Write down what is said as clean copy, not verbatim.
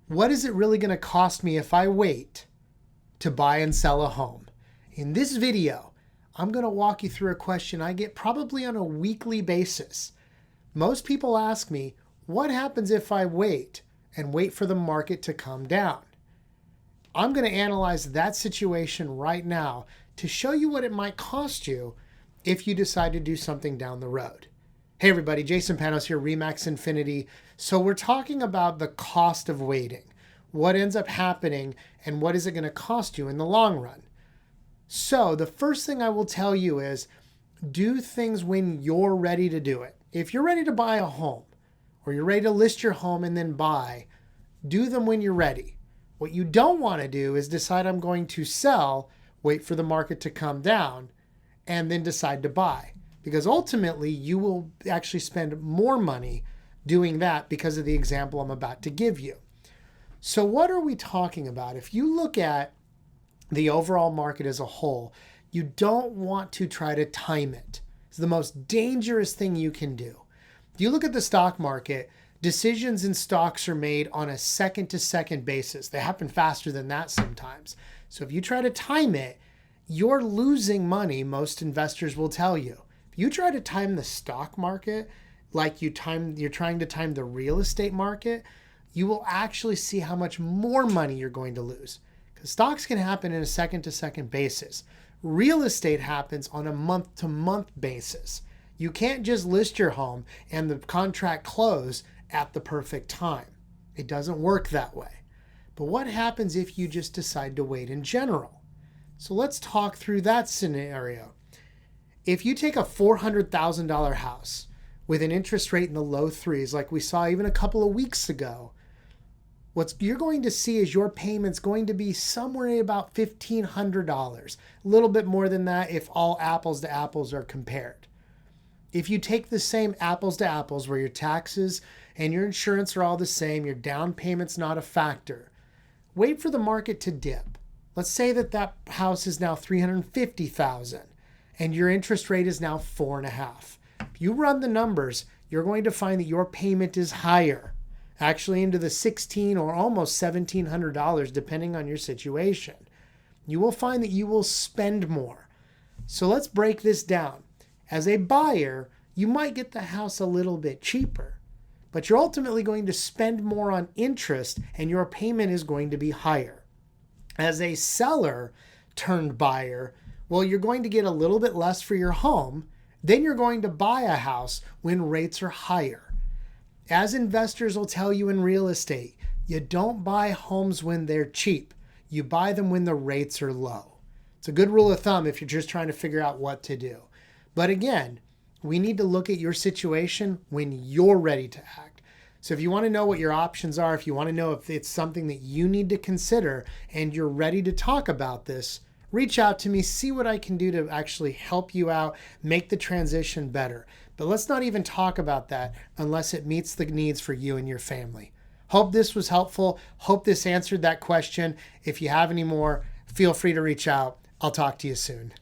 What is it really going to cost me if I wait to buy and sell a home? In this video, I'm going to walk you through a question I get probably on a weekly basis. Most people ask me, what happens if I wait for the market to come down? I'm going to analyze that situation right now to show you what it might cost you if you decide to do something down the road. Hey everybody, Jason Panos here, Remax Infinity. So we're talking about the cost of waiting. What ends up happening and what is it going to cost you in the long run? So the first thing I will tell you is do things when you're ready to do it. If you're ready to buy a home or you're ready to list your home and then buy, do them when you're ready. What you don't want to do is decide I'm going to sell, wait for the market to come down, and then decide to buy. Because ultimately you will actually spend more money doing that because of the example I'm about to give you. So what are we talking about? If you look at the overall market as a whole, you don't want to try to time it. It's the most dangerous thing you can do. If you look at the stock market, decisions in stocks are made on a second-to-second basis. They happen faster than that sometimes. So if you try to time it, you're losing money, most investors will tell you. If you try to time the stock market like you're trying to time the real estate market, you will actually see how much more money you're going to lose. Because stocks can happen in a second-to-second basis. Real estate happens on a month-to-month basis. You can't just list your home and the contract close at the perfect time. It doesn't work that way. But what happens if you just decide to wait in general? So let's talk through that scenario. If you take a $400,000 house with an interest rate in the low threes, like we saw even a couple of weeks ago, what you're going to see is your payment's going to be somewhere about $1,500, a little bit more than that if all apples to apples are compared. If you take the same apples to apples where your taxes and your insurance are all the same, your down payment's not a factor, wait for the market to dip. Let's say that house is now $350,000 and your interest rate is now 4.5. If you run the numbers, you're going to find that your payment is higher, actually into the $1,600 or almost $1,700 depending on your situation. You will find that you will spend more. So let's break this down. As a buyer, you might get the house a little bit cheaper, but you're ultimately going to spend more on interest and your payment is going to be higher. As a seller turned buyer, well, you're going to get a little bit less for your home. Then you're going to buy a house when rates are higher. As investors will tell you in real estate, you don't buy homes when they're cheap. You buy them when the rates are low. It's a good rule of thumb if you're just trying to figure out what to do. But again, we need to look at your situation when you're ready to act. So if you want to know what your options are, if you want to know if it's something that you need to consider and you're ready to talk about this, reach out to me, see what I can do to actually help you out, make the transition better. But let's not even talk about that unless it meets the needs for you and your family. Hope this was helpful. Hope this answered that question. If you have any more, feel free to reach out. I'll talk to you soon.